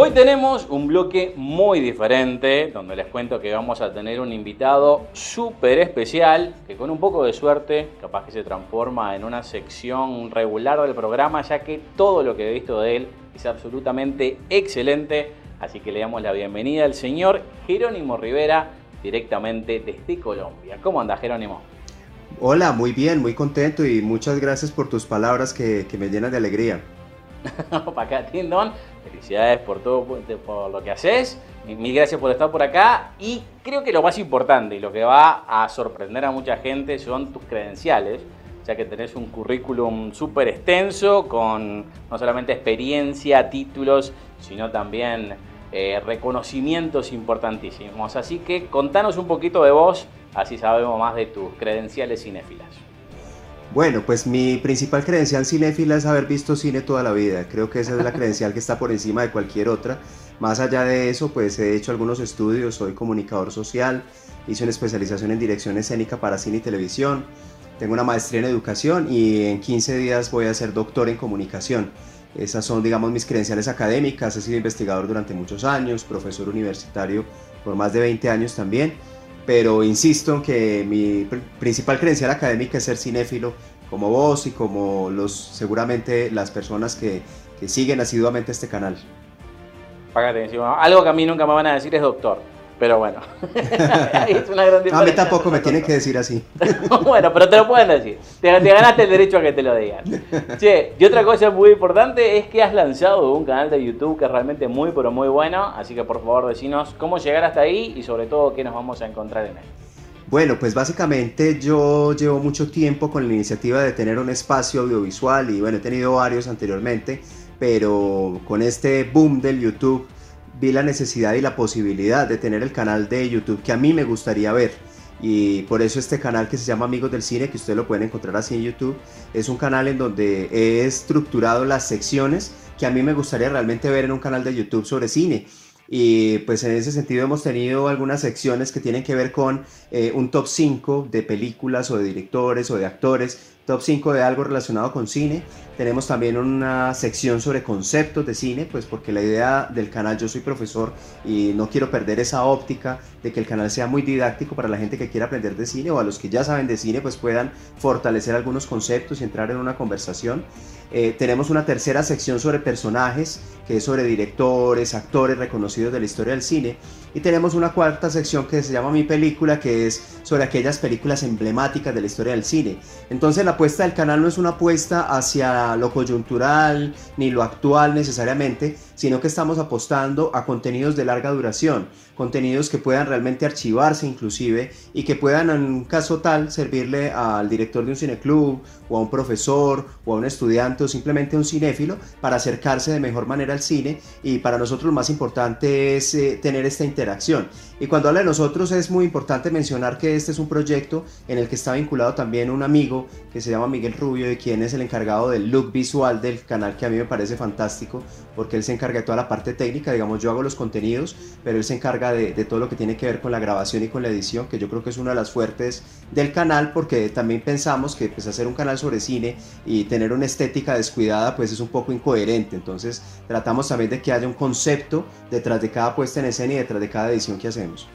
Hoy tenemos un bloque muy diferente, donde les cuento que vamos a tener un invitado súper especial, que con un poco de suerte, capaz que se transforma en una sección regular del programa, ya que todo lo que he visto de él es absolutamente excelente. Así que le damos la bienvenida al señor Jerónimo Rivera, directamente desde Colombia. ¿Cómo anda, Jerónimo? Hola, muy bien, muy contento y muchas gracias por tus palabras que me llenan de alegría. Para acá, Tindón. Felicidades por todo, por lo que haces. Mil gracias por estar por acá. Y creo que lo más importante y lo que va a sorprender a mucha gente son tus credenciales, ya que tenés un currículum súper extenso con no solamente experiencia, títulos, sino también reconocimientos importantísimos. Así que contanos un poquito de vos, así sabemos más de tus credenciales cinéfilas. Bueno, pues mi principal credencial cinéfila es haber visto cine toda la vida. Creo que esa es la credencial que está por encima de cualquier otra. Más allá de eso, pues he hecho algunos estudios, soy comunicador social, hice una especialización en dirección escénica para cine y televisión, tengo una maestría en educación y en 15 días voy a ser doctor en comunicación. Esas son, digamos, mis credenciales académicas. He sido investigador durante muchos años, profesor universitario por más de 20 años también. Pero insisto en que mi principal credencial académica es ser cinéfilo, como vos y como seguramente las personas que siguen asiduamente este canal. Págate encima. Algo que a mí nunca me van a decir es doctor. Pero bueno, es una gran diferencia. A mí tampoco me tienen que decir así. Bueno, pero te lo pueden decir. Te ganaste el derecho a que te lo digan. Che, y otra cosa muy importante es que has lanzado un canal de YouTube que es realmente muy, pero muy bueno. Así que por favor, decinos cómo llegar hasta ahí y sobre todo qué nos vamos a encontrar en él. Bueno, pues básicamente yo llevo mucho tiempo con la iniciativa de tener un espacio audiovisual y bueno, he tenido varios anteriormente, pero con este boom del YouTube vi la necesidad y la posibilidad de tener el canal de YouTube que a mí me gustaría ver. Y por eso este canal que se llama Amigos del Cine, que ustedes lo pueden encontrar así en YouTube, es un canal en donde he estructurado las secciones que a mí me gustaría realmente ver en un canal de YouTube sobre cine. Y pues en ese sentido hemos tenido algunas secciones que tienen que ver con un top 5 de películas o de directores o de actores, top 5 de algo relacionado con cine. Tenemos también una sección sobre conceptos de cine, pues porque la idea del canal, yo soy profesor y no quiero perder esa óptica de que el canal sea muy didáctico para la gente que quiera aprender de cine o a los que ya saben de cine, pues puedan fortalecer algunos conceptos y entrar en una conversación. Tenemos una tercera sección sobre personajes, que es sobre directores, actores reconocidos de la historia del cine. Y tenemos una cuarta sección que se llama Mi Película, que es sobre aquellas películas emblemáticas de la historia del cine. Entonces la apuesta del canal no es una apuesta hacia lo coyuntural ni lo actual necesariamente, sino que estamos apostando a contenidos de larga duración, contenidos que puedan realmente archivarse inclusive y que puedan en un caso tal servirle al director de un cineclub o a un profesor o a un estudiante o simplemente a un cinéfilo para acercarse de mejor manera al cine. Y para nosotros lo más importante es tener esta interacción. Y cuando hablo de nosotros es muy importante mencionar que este es un proyecto en el que está vinculado también un amigo que se llama Miguel Rubio, y quien es el encargado del look visual del canal, que a mí me parece fantástico porque él se encarga de toda la parte técnica. Digamos, yo hago los contenidos, pero él se encarga de todo lo que tiene que ver con la grabación y con la edición, que yo creo que es una de las fuertes del canal, porque también pensamos que pues hacer un canal sobre cine y tener una estética descuidada pues es un poco incoherente. Entonces tratamos también de que haya un concepto detrás de cada puesta en escena y detrás de cada edición que hacemos.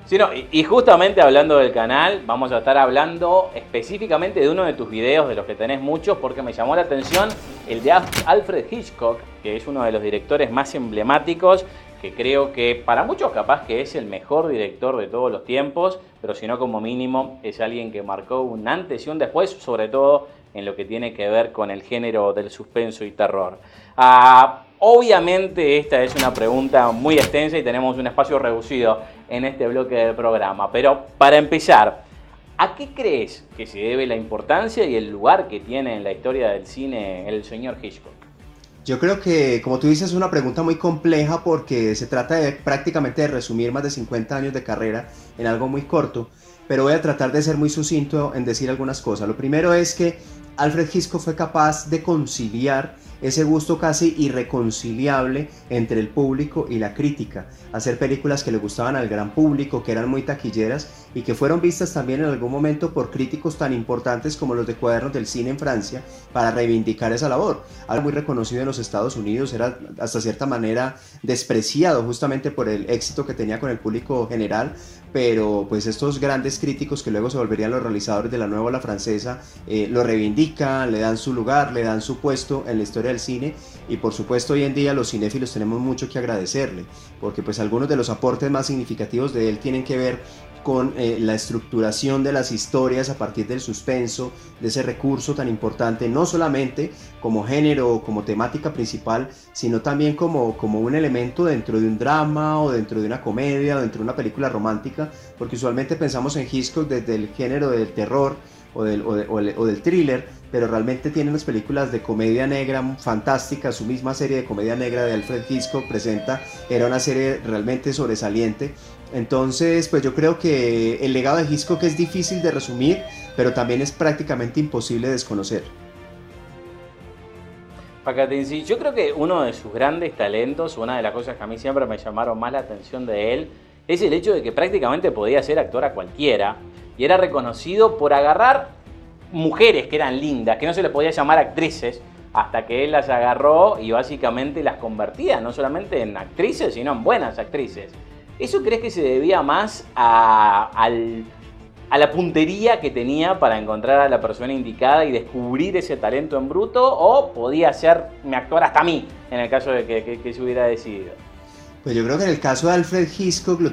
Sí, no, y justamente hablando del canal, vamos a estar hablando específicamente de uno de tus videos, de los que tenés muchos, porque me llamó la atención el de Alfred Hitchcock, que es uno de los directores más emblemáticos, que creo que para muchos capaz que es el mejor director de todos los tiempos, pero si no, como mínimo es alguien que marcó un antes y un después, sobre todo en lo que tiene que ver con el género del suspenso y terror. Obviamente esta es una pregunta muy extensa y tenemos un espacio reducido en este bloque del programa, pero para empezar, ¿a qué crees que se debe la importancia y el lugar que tiene en la historia del cine el señor Hitchcock? Yo creo que, como tú dices, es una pregunta muy compleja porque se trata de prácticamente de resumir más de 50 años de carrera en algo muy corto, pero voy a tratar de ser muy sucinto en decir algunas cosas. Lo primero es que Alfred Hitchcock fue capaz de conciliar ese gusto casi irreconciliable entre el público y la crítica, hacer películas que le gustaban al gran público, que eran muy taquilleras y que fueron vistas también en algún momento por críticos tan importantes como los de Cuadernos del Cine en Francia, para reivindicar esa labor. Algo muy reconocido en los Estados Unidos, era hasta cierta manera despreciado justamente por el éxito que tenía con el público general, pero pues estos grandes críticos que luego se volverían los realizadores de la nueva ola francesa, lo reivindican, le dan su lugar, le dan su puesto en la historia del cine, y por supuesto hoy en día los cinéfilos tenemos mucho que agradecerle, porque pues algunos de los aportes más significativos de él tienen que ver con la estructuración de las historias a partir del suspenso, de ese recurso tan importante, no solamente como género o como temática principal, sino también como un elemento dentro de un drama o dentro de una comedia o dentro de una película romántica, porque usualmente pensamos en Hitchcock desde el género del terror o del thriller, pero realmente tiene unas películas de comedia negra fantásticas. Su misma serie de comedia negra de Alfred Hitchcock presenta, era una serie realmente sobresaliente. Entonces pues yo creo que el legado de Hitchcock es difícil de resumir, pero también es prácticamente imposible de desconocer. Pacatensi, yo creo que uno de sus grandes talentos, una de las cosas que a mí siempre me llamaron más la atención de él, es el hecho de que prácticamente podía ser actor a cualquiera y era reconocido por agarrar mujeres que eran lindas, que no se les podía llamar actrices, hasta que él las agarró y básicamente las convertía no solamente en actrices, sino en buenas actrices. ¿Eso crees que se debía más a la puntería que tenía para encontrar a la persona indicada y descubrir ese talento en bruto, o podía ser mi actor hasta a mí, en el caso de que se hubiera decidido? Pues yo creo que en el caso de Alfred Hitchcock lo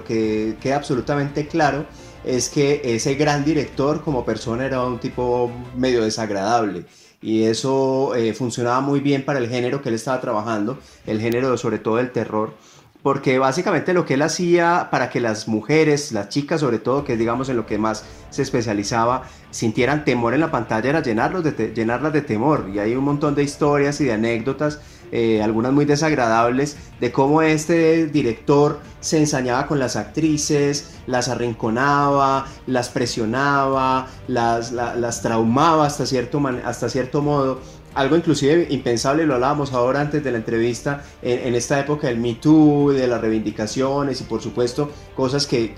que queda absolutamente claro es que ese gran director como persona era un tipo medio desagradable, y eso funcionaba muy bien para el género que él estaba trabajando, el género sobre todo del terror, porque básicamente lo que él hacía para que las mujeres, las chicas sobre todo, que es digamos en lo que más se especializaba, sintieran temor en la pantalla, era llenarlas de temor. Y hay un montón de historias y de anécdotas, algunas muy desagradables, de cómo este director se ensañaba con las actrices, las arrinconaba, las presionaba, las traumaba hasta cierto modo. Algo inclusive impensable, lo hablábamos ahora antes de la entrevista, en esta época del Me Too, de las reivindicaciones y por supuesto cosas que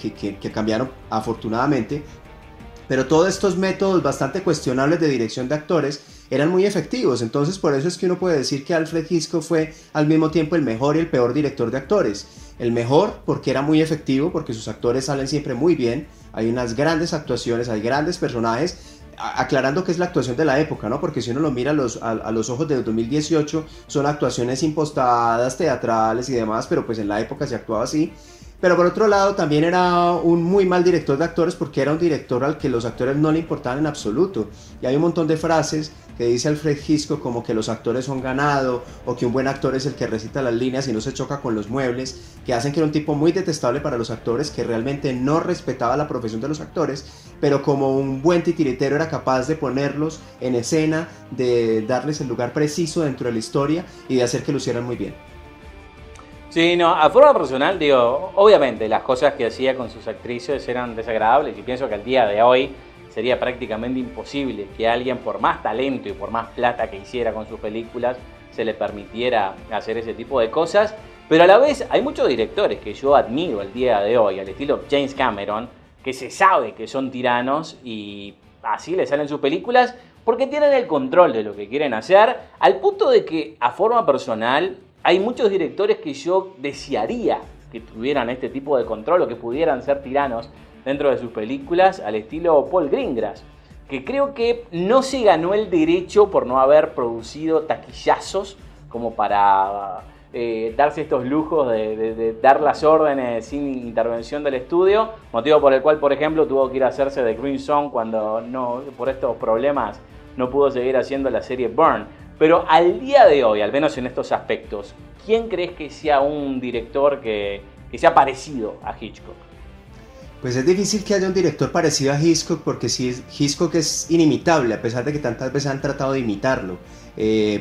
cambiaron afortunadamente. Pero todos estos métodos bastante cuestionables de dirección de actores eran muy efectivos. Entonces por eso es que uno puede decir que Alfred Hitchcock fue al mismo tiempo el mejor y el peor director de actores. El mejor porque era muy efectivo, porque sus actores salen siempre muy bien, hay unas grandes actuaciones, hay grandes personajes, aclarando que es la actuación de la época, ¿no? Porque si uno lo mira a los ojos de 2018, son actuaciones impostadas, teatrales y demás, pero pues en la época se actuaba así. Pero por otro lado también era un muy mal director de actores, porque era un director al que los actores no le importaban en absoluto. Y hay un montón de frases que dice Alfred Hitchcock, como que los actores son ganado, o que un buen actor es el que recita las líneas y no se choca con los muebles, que hacen que era un tipo muy detestable para los actores, que realmente no respetaba la profesión de los actores, pero como un buen titiritero era capaz de ponerlos en escena, de darles el lugar preciso dentro de la historia y de hacer que lo hicieran muy bien. Sí, no, a forma personal, digo, obviamente las cosas que hacía con sus actrices eran desagradables, y pienso que al día de hoy sería prácticamente imposible que alguien, por más talento y por más plata que hiciera con sus películas, se le permitiera hacer ese tipo de cosas. Pero a la vez hay muchos directores que yo admiro al día de hoy, al estilo James Cameron, que se sabe que son tiranos y así les salen sus películas porque tienen el control de lo que quieren hacer, al punto de que a forma personal hay muchos directores que yo desearía que tuvieran este tipo de control o que pudieran ser tiranos dentro de sus películas, al estilo Paul Greengrass, que creo que no se ganó el derecho por no haber producido taquillazos como para darse estos lujos de dar las órdenes sin intervención del estudio, motivo por el cual, por ejemplo, tuvo que ir a hacerse de Green Zone cuando no, por estos problemas no pudo seguir haciendo la serie Burn. Pero al día de hoy, al menos en estos aspectos, ¿quién crees que sea un director que sea parecido a Hitchcock? Pues es difícil que haya un director parecido a Hitchcock, porque sí, Hitchcock es inimitable, a pesar de que tantas veces han tratado de imitarlo.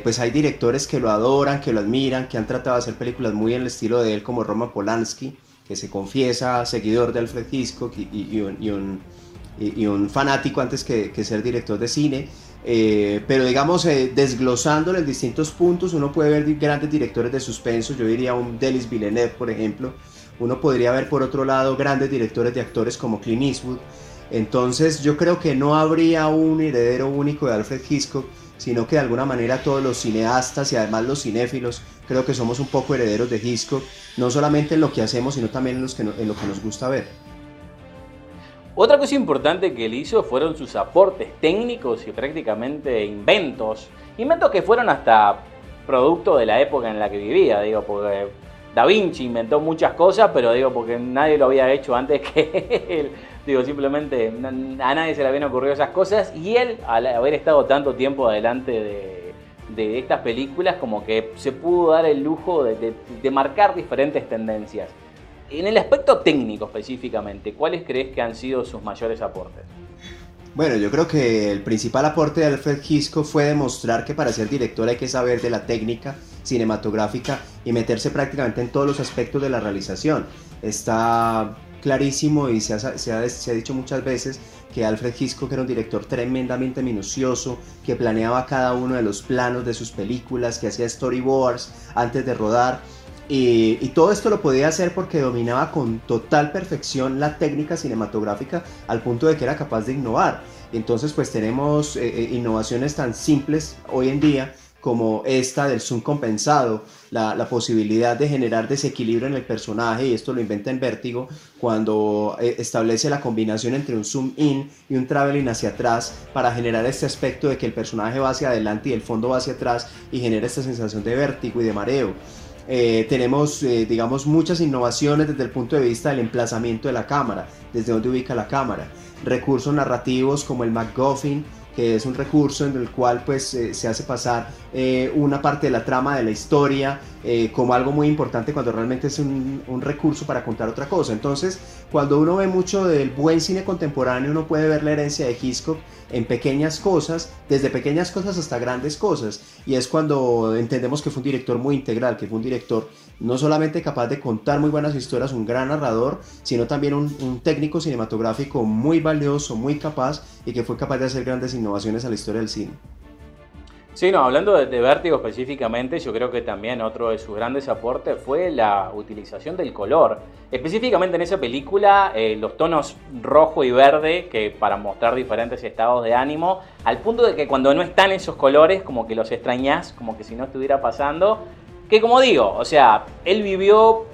Pues hay directores que lo adoran, que lo admiran, que han tratado de hacer películas muy en el estilo de él, como Roman Polanski, que se confiesa seguidor de Alfred Hitchcock y un fanático antes que ser director de cine. Pero digamos, desglosándolo en distintos puntos, uno puede ver grandes directores de suspenso, yo diría un Denis Villeneuve, por ejemplo. Uno podría ver por otro lado grandes directores de actores como Clint Eastwood. Entonces yo creo que no habría un heredero único de Alfred Hitchcock, sino que de alguna manera todos los cineastas y además los cinéfilos creo que somos un poco herederos de Hitchcock, no solamente en lo que hacemos, sino también en lo que nos gusta ver. Otra cosa importante que él hizo fueron sus aportes técnicos y prácticamente inventos que fueron hasta producto de la época en la que vivía, digo, porque Da Vinci inventó muchas cosas, pero digo, porque nadie lo había hecho antes que él. Digo, simplemente a nadie se le habían ocurrido esas cosas, y él, al haber estado tanto tiempo adelante de estas películas, como que se pudo dar el lujo de marcar diferentes tendencias. En el aspecto técnico específicamente, ¿cuáles crees que han sido sus mayores aportes? Bueno, yo creo que el principal aporte de Alfred Hitchcock fue demostrar que para ser director hay que saber de la técnica cinematográfica y meterse prácticamente en todos los aspectos de la realización. Está clarísimo y se ha dicho muchas veces que Alfred Hitchcock era un director tremendamente minucioso, que planeaba cada uno de los planos de sus películas, que hacía storyboards antes de rodar. Y todo esto lo podía hacer porque dominaba con total perfección la técnica cinematográfica al punto de que era capaz de innovar. Entonces pues tenemos innovaciones tan simples hoy en día como esta del zoom compensado, la posibilidad de generar desequilibrio en el personaje, y esto lo inventa en Vértigo cuando establece la combinación entre un zoom in y un traveling hacia atrás para generar este aspecto de que el personaje va hacia adelante y el fondo va hacia atrás y genera esta sensación de vértigo y de mareo. Tenemos, digamos, muchas innovaciones desde el punto de vista del emplazamiento de la cámara, desde donde ubica la cámara. Recursos narrativos como el MacGuffin, que es un recurso en el cual pues, se hace pasar una parte de la trama de la historia como algo muy importante cuando realmente es un recurso para contar otra cosa. Entonces, cuando uno ve mucho del buen cine contemporáneo, uno puede ver la herencia de Hitchcock en pequeñas cosas, desde pequeñas cosas hasta grandes cosas, y es cuando entendemos que fue un director muy integral, que fue un director no solamente capaz de contar muy buenas historias, un gran narrador, sino también un técnico cinematográfico muy valioso, muy capaz, y que fue capaz de hacer grandes innovaciones a la historia del cine. Sí, no, hablando de Vértigo específicamente, yo creo que también otro de sus grandes aportes fue la utilización del color. Específicamente en esa película, los tonos rojo y verde, que para mostrar diferentes estados de ánimo, al punto de que cuando no están esos colores, como que los extrañás, como que si no estuviera pasando. Que como digo, o sea, él vivió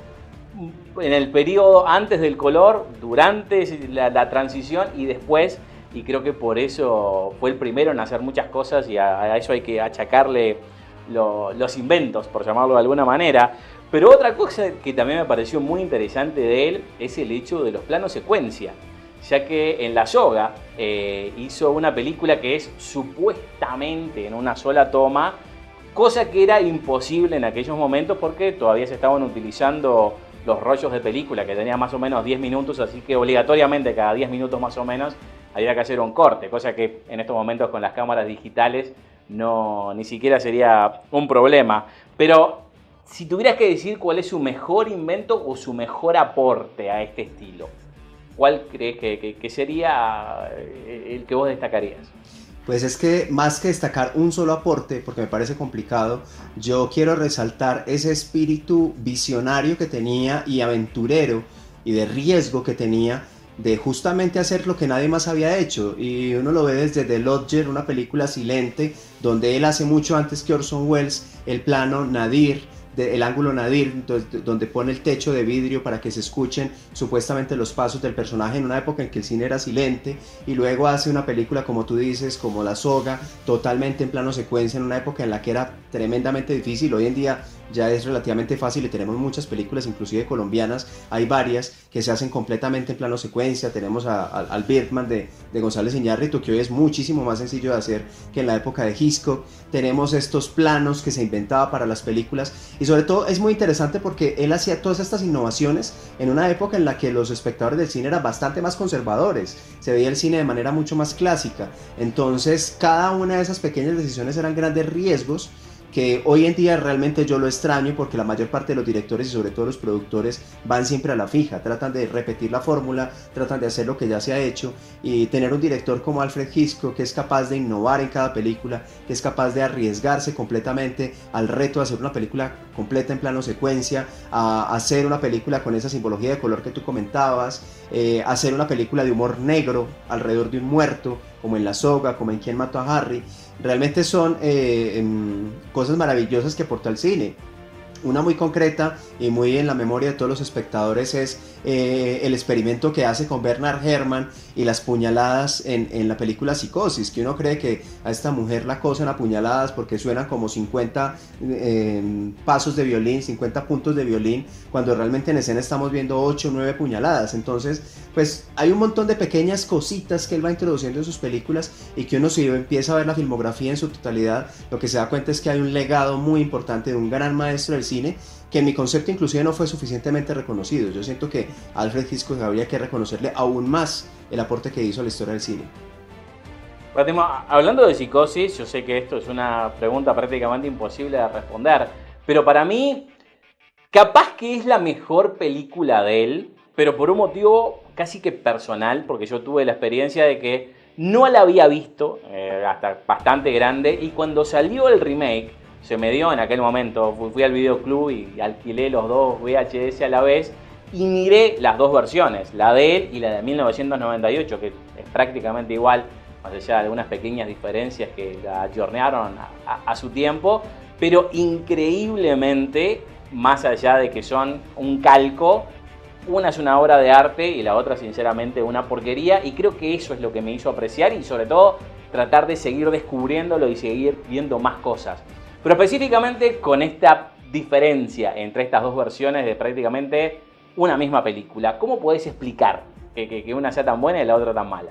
en el periodo antes del color, durante la transición y después, y creo que por eso fue el primero en hacer muchas cosas, y a eso hay que achacarle los inventos, por llamarlo de alguna manera. Pero otra cosa que también me pareció muy interesante de él es el hecho de los planos secuencia, ya que en La Soga hizo una película que es supuestamente en una sola toma, cosa que era imposible en aquellos momentos porque todavía se estaban utilizando los rollos de película que tenían más o menos 10 minutos, así que obligatoriamente cada 10 minutos más o menos había que hacer un corte, cosa que en estos momentos con las cámaras digitales ni siquiera sería un problema. Pero si tuvieras que decir cuál es su mejor invento o su mejor aporte a este estilo, ¿cuál crees que sería el que vos destacarías? Pues es que más que destacar un solo aporte, porque me parece complicado, yo quiero resaltar ese espíritu visionario que tenía y aventurero y de riesgo que tenía de justamente hacer lo que nadie más había hecho. Y uno lo ve desde The Lodger, una película silente, donde él hace mucho antes que Orson Welles el plano nadir, el ángulo nadir, donde pone el techo de vidrio para que se escuchen supuestamente los pasos del personaje en una época en que el cine era silente, y luego hace una película, como tú dices, como La Soga, totalmente en plano secuencia, en una época en la que era tremendamente difícil. Hoy en día ya es relativamente fácil y tenemos muchas películas, inclusive colombianas, hay varias que se hacen completamente en plano secuencia. Tenemos al Birdman de González Iñárritu, que hoy es muchísimo más sencillo de hacer que en la época de Hitchcock. Tenemos estos planos que se inventaba para las películas, y sobre todo es muy interesante porque él hacía todas estas innovaciones en una época en la que los espectadores del cine eran bastante más conservadores, se veía el cine de manera mucho más clásica. Entonces cada una de esas pequeñas decisiones eran grandes riesgos que hoy en día realmente yo lo extraño, porque la mayor parte de los directores y sobre todo los productores van siempre a la fija, tratan de repetir la fórmula, tratan de hacer lo que ya se ha hecho, y tener un director como Alfred Hitchcock, que es capaz de innovar en cada película, que es capaz de arriesgarse completamente al reto de hacer una película completa en plano secuencia, a hacer una película con esa simbología de color que tú comentabas, hacer una película de humor negro alrededor de un muerto, como en La Soga, como en Quién mató a Harry. Realmente son cosas maravillosas que aporta el cine. Una muy concreta y muy en la memoria de todos los espectadores es el experimento que hace con Bernard Herrmann y las puñaladas en la película Psicosis, que uno cree que a esta mujer la cosen a puñaladas porque suenan como 50 pasos de violín, 50 puntos de violín, cuando realmente en escena estamos viendo 8 o 9 puñaladas. Entonces, pues hay un montón de pequeñas cositas que él va introduciendo en sus películas, y que uno, si empieza a ver la filmografía en su totalidad, lo que se da cuenta es que hay un legado muy importante de un gran maestro del cine, que en mi concepto inclusive no fue suficientemente reconocido. Yo siento que a Alfred Hitchcock habría que reconocerle aún más el aporte que hizo a la historia del cine. Fátima, hablando de Psicosis, yo sé que esto es una pregunta prácticamente imposible de responder, pero para mí, capaz que es la mejor película de él, pero por un motivo casi que personal, porque yo tuve la experiencia de que no la había visto hasta bastante grande, y cuando salió el remake, se me dio en aquel momento, fui al videoclub y alquilé los dos VHS a la vez y miré las dos versiones, la de él y la de 1998, que es prácticamente igual, más allá de algunas pequeñas diferencias que la ayornearon a su tiempo, pero increíblemente, más allá de que son un calco, una es una obra de arte y la otra sinceramente una porquería, y creo que eso es lo que me hizo apreciar y sobre todo tratar de seguir descubriéndolo y seguir viendo más cosas. Pero específicamente con esta diferencia entre estas dos versiones de prácticamente una misma película, ¿cómo podés explicar que una sea tan buena y la otra tan mala?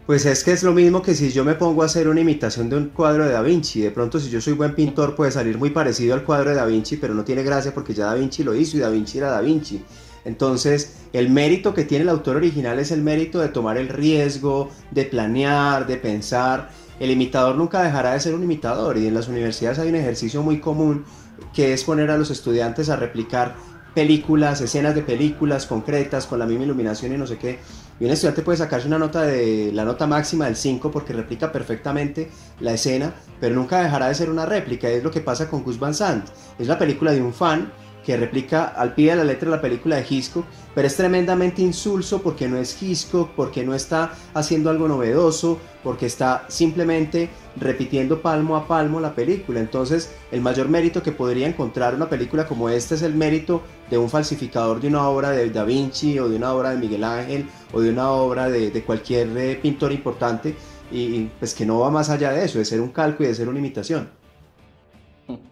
Pues es que es lo mismo que si yo me pongo a hacer una imitación de un cuadro de Da Vinci. De pronto, si yo soy buen pintor, puede salir muy parecido al cuadro de Da Vinci, pero no tiene gracia porque ya Da Vinci lo hizo y Da Vinci era Da Vinci. Entonces, el mérito que tiene el autor original es el mérito de tomar el riesgo, de planear, de pensar. El imitador nunca dejará de ser un imitador, y en las universidades hay un ejercicio muy común que es poner a los estudiantes a replicar películas, escenas de películas concretas con la misma iluminación y no sé qué. Y un estudiante puede sacarse una nota de la nota máxima del 5 porque replica perfectamente la escena, pero nunca dejará de ser una réplica. Es lo que pasa con Gus Van Sant. Es la película de un fan que replica al pie de la letra la película de Hitchcock, pero es tremendamente insulso porque no es Hitchcock, porque no está haciendo algo novedoso, porque está simplemente repitiendo palmo a palmo la película. Entonces, el mayor mérito que podría encontrar una película como esta es el mérito de un falsificador de una obra de Da Vinci, o de una obra de Miguel Ángel, o de una obra de cualquier pintor importante, y pues que no va más allá de eso, de ser un calco y de ser una imitación.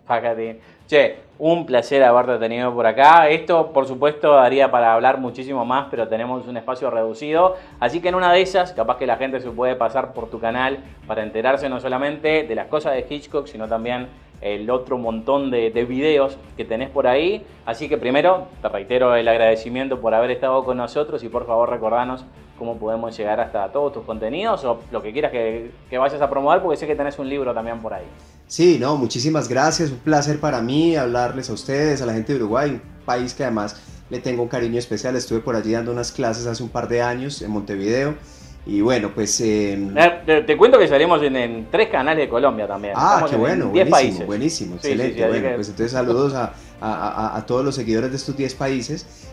Págate. Che, un placer haberte tenido por acá. Esto, por supuesto, daría para hablar muchísimo más, pero tenemos un espacio reducido. Así que en una de esas, capaz que la gente se puede pasar por tu canal para enterarse no solamente de las cosas de Hitchcock, sino también el otro montón de videos que tenés por ahí. Así que primero, te reitero el agradecimiento por haber estado con nosotros, y por favor recordanos cómo podemos llegar hasta todos tus contenidos o lo que quieras que vayas a promover, porque sé que tenés un libro también por ahí. Sí, no, muchísimas gracias, un placer para mí hablarles a ustedes, a la gente de Uruguay, un país que además le tengo un cariño especial. Estuve por allí dando unas clases hace un par de años en Montevideo, y bueno, pues... Te cuento que salimos en 3 canales de Colombia también. Estamos qué bueno, 10 buenísimo, países. buenísimo, Sí, excelente. sí, sí, bueno, que... pues entonces saludos a todos los seguidores de estos 10 países.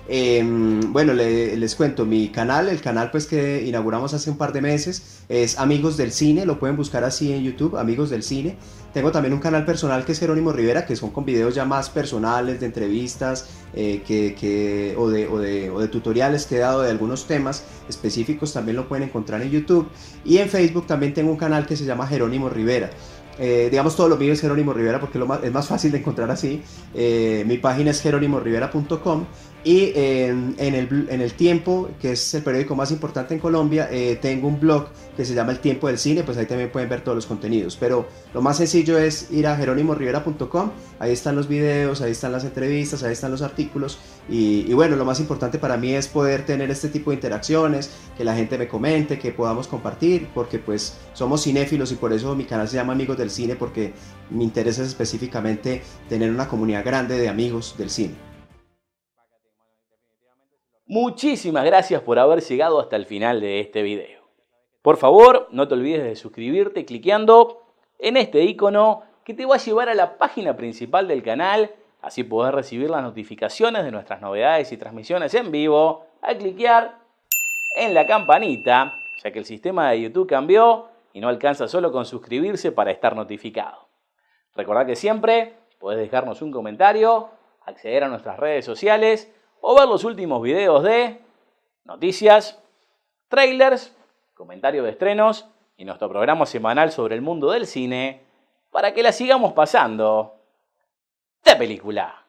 Bueno, les cuento, el canal pues que inauguramos hace un par de meses es Amigos del Cine, lo pueden buscar así en YouTube, Amigos del Cine. Tengo también un canal personal que es Jerónimo Rivera, que son con videos ya más personales, de entrevistas o de tutoriales que he dado de algunos temas específicos, también lo pueden encontrar en YouTube. Y en Facebook también tengo un canal que se llama Jerónimo Rivera. Digamos, todo lo mío es Jerónimo Rivera porque es más fácil de encontrar así. Mi página es jeronimorivera.com, Y en El Tiempo, que es el periódico más importante en Colombia, tengo un blog que se llama El Tiempo del Cine, pues ahí también pueden ver todos los contenidos. Pero lo más sencillo es ir a jeronimorivera.com, ahí están los videos, ahí están las entrevistas, ahí están los artículos. Y bueno, lo más importante para mí es poder tener este tipo de interacciones, que la gente me comente, que podamos compartir, porque pues somos cinéfilos y por eso mi canal se llama Amigos del Cine, porque mi interés es específicamente tener una comunidad grande de amigos del cine. Muchísimas gracias por haber llegado hasta el final de este video. Por favor, no te olvides de suscribirte cliqueando en este icono que te va a llevar a la página principal del canal. Así podés recibir las notificaciones de nuestras novedades y transmisiones en vivo al cliquear en la campanita, ya que el sistema de YouTube cambió y no alcanza solo con suscribirse para estar notificado. Recordá que siempre podés dejarnos un comentario, acceder a nuestras redes sociales o ver los últimos videos de noticias, trailers, comentarios de estrenos y nuestro programa semanal sobre el mundo del cine para que la sigamos pasando de película.